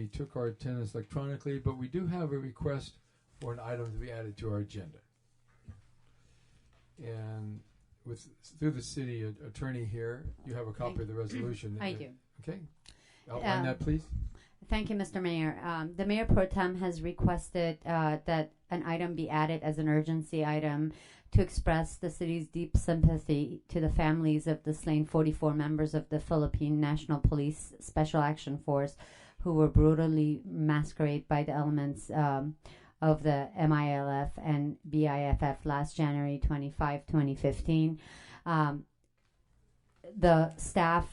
we took our attendance electronically, but we do have a request for an item to be added to our agenda. And through the city attorney here, you have a copy of the resolution. I do. Okay. Outline that, please. Thank you, Mr. Mayor. The Mayor Pro Tem has requested that an item be added as an urgency item to express the city's deep sympathy to the families of the slain 44 members of the Philippine National Police Special Action Force who were brutally massacred by the elements of the MILF and BIFF last January 25, 2015. The staff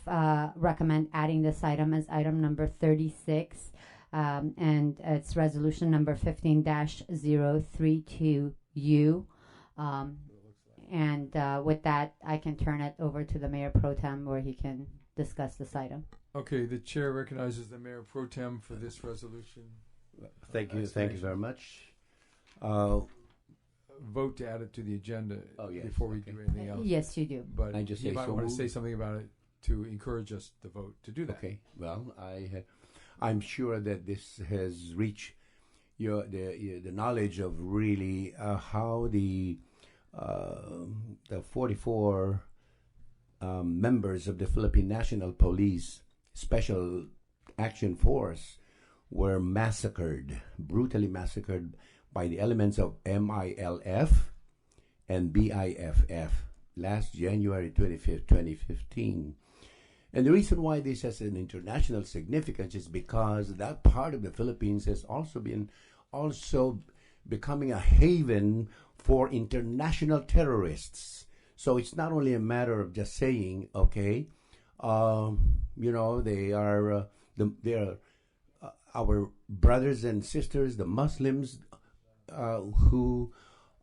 recommend adding this item as item number 36, and it's resolution number 15-032U. And with that, I can turn it over to the Mayor Pro Tem where he can discuss this item. Okay, the chair recognizes the Mayor Pro Tem for this resolution. Thank you very much. Vote to add it to the agenda yes, before we do anything else. Yes, you do. But I just you say might so want to moved. say something about it to encourage us to vote to do that. Okay. Well, I'm sure that this has reached the knowledge of really how the 44 members of the Philippine National Police Special Action Force were brutally massacred by the elements of MILF and BIFF last January 25th, 2015. And the reason why this has an international significance is because that part of the Philippines has also becoming a haven for international terrorists. So it's not only a matter of just saying, okay, they are our brothers and sisters, the Muslims, who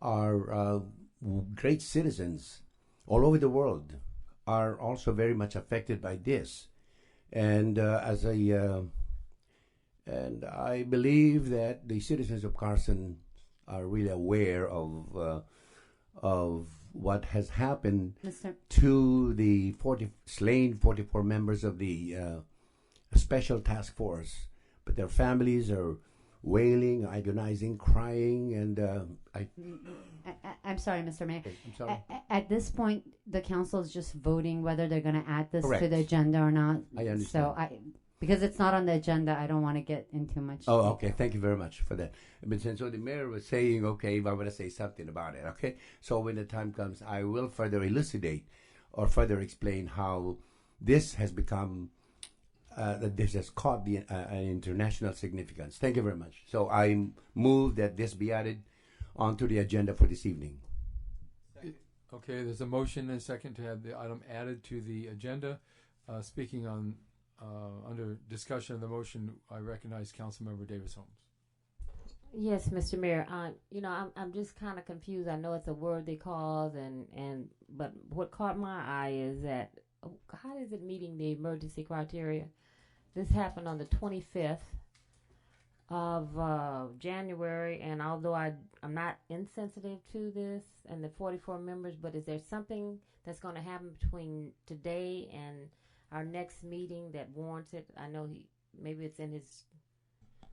are great citizens all over the world, are also very much affected by this. And and I believe that the citizens of Carson are really aware of what has happened to the slain 44 members of the Special Task Force. But their families are wailing, agonizing, crying, and I'm sorry, Mr. Mayor. I'm sorry. At this point, the council is just voting whether they're going to add this Correct. to the agenda or not. I understand. So because it's not on the agenda, I don't want to get into much. Oh, okay. Thank you very much for that. But so the mayor was saying, okay, if I want to say something about it, okay? So when the time comes, I will further elucidate or further explain how this has become, that this has caught the an international significance. Thank you very much. So I move that this be added onto the agenda for this evening. Okay, there's a motion and a second to have the item added to the agenda. Speaking on under discussion of the motion, I recognize Councilmember Davis Holmes. Yes, Mr. Mayor. I'm just kind of confused. I know it's a worthy cause, but what caught my eye is that how is it meeting the emergency criteria? This happened on the 25th of January, and although I'm not insensitive to this and the 44 members, but is there something that's going to happen between today and our next meeting that warrants it? I know maybe it's in his,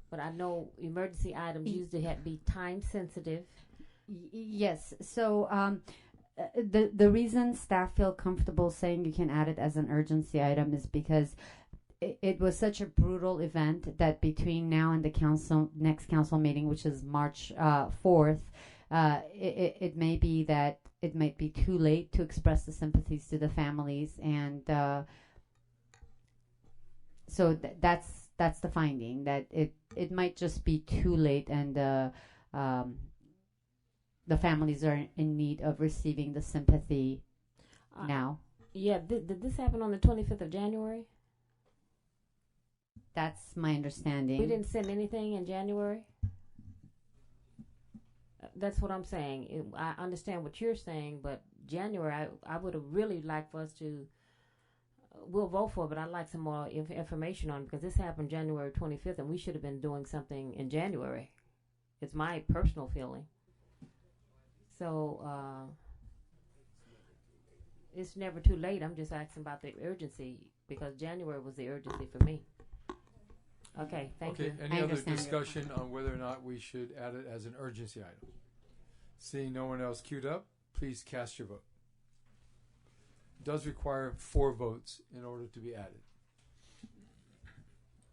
but I know emergency items usually have to be time sensitive. Yes. So the reason staff feel comfortable saying you can add it as an urgency item is because it was such a brutal event that between now and the next council meeting, which is March 4th, it may be that it might be too late to express the sympathies to the families, and so that's the finding, that it might just be too late, and the families are in need of receiving the sympathy now. Yeah, did this happen on the 25th of January? That's my understanding. We didn't send anything in January? That's what I'm saying. I understand what you're saying, but January, I would have really liked for us to, we'll vote for it, but I'd like some more information on it, because this happened January 25th, and we should have been doing something in January. It's my personal feeling. So, it's never too late. I'm just asking about the urgency, because January was the urgency for me. Okay, thank Okay, you. any I other understand. discussion on whether or not we should add it as an urgency item? Seeing no one else queued up, please cast your vote. It does require 4 votes in order to be added.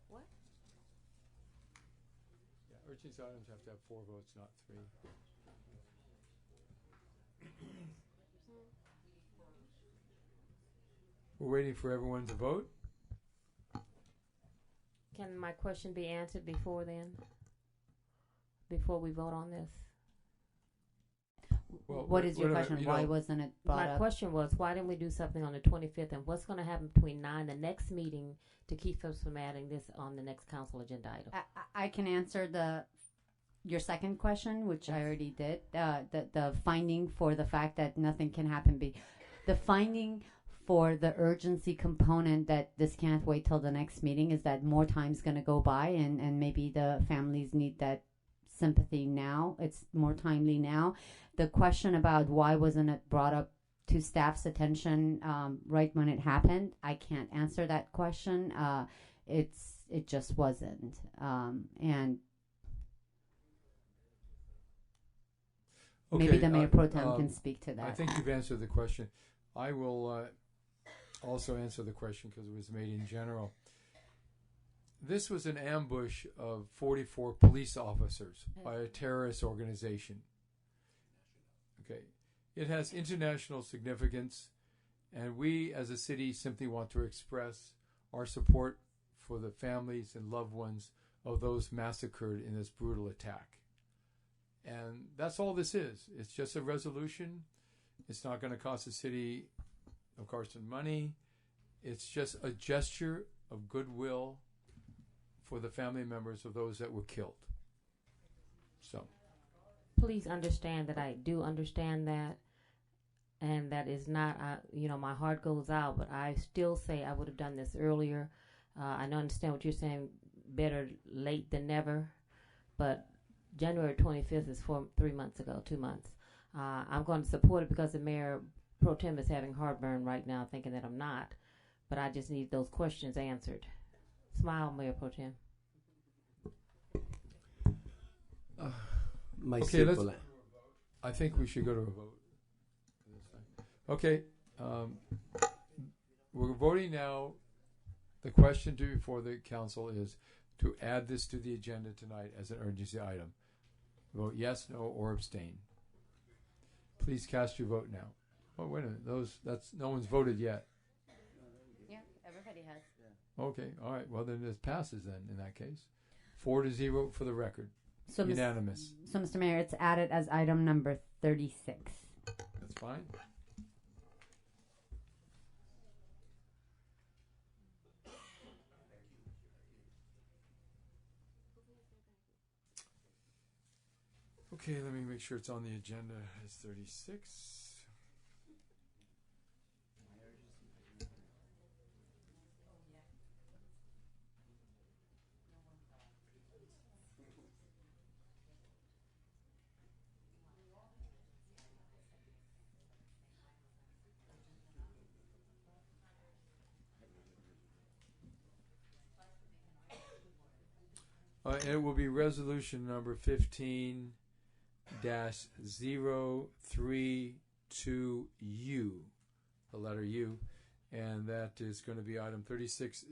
What? Yeah, urgency items have to have 4 votes, not 3. We're waiting for everyone to vote. Can my question be answered before then? Before we vote on this? Well, What is your wait a minute, question? you Why know- wasn't it brought My up? question was, why didn't we do something on the 25th? And what's going to happen between now and the next meeting to keep us from adding this on the next council agenda item? I can answer your second question, which I already did. The finding for the fact that nothing can happen. The finding for the urgency component that this can't wait till the next meeting is that more time's going to go by, and maybe the families need that sympathy now. It's more timely now. The question about why wasn't it brought up to staff's attention right when it happened, I can't answer that question. It just wasn't, and maybe the mayor pro tem can speak to that. I think you've answered the question. I will also answer the question because it was made in general. This was an ambush of 44 police officers by a terrorist organization. Okay. It has international significance, and we as a city simply want to express our support for the families and loved ones of those massacred in this brutal attack. And that's all this is. It's just a resolution. It's not going to cost the city of Carson money. It's just a gesture of goodwill for the family members of those that were killed. So, Please understand that I do understand that, and that is not, my heart goes out, but I still say I would have done this earlier. I understand what you're saying, better late than never, but January 25th is 3 months ago, 2 months. I'm going to support it because the mayor pro tem is having heartburn right now, thinking that I'm not, but I just need those questions answered. Smile, Mayor pro tem. My Okay, simple I think we should go to a vote. Okay, we're voting now. The question before the council is to add this to the agenda tonight as an urgency item. Vote yes, no, or abstain. Please cast your vote now. Oh, wait a minute. No one's voted yet. Yeah, everybody has. Okay, all right. Well, then it passes then in that case. 4-0 for the record. So, Unanimous. So, Mr. Mayor, it's added as item number 36. That's fine. Okay, let me make sure it's on the agenda. It's 36. It will be resolution number 15-032U, the letter U, and that is going to be item 36.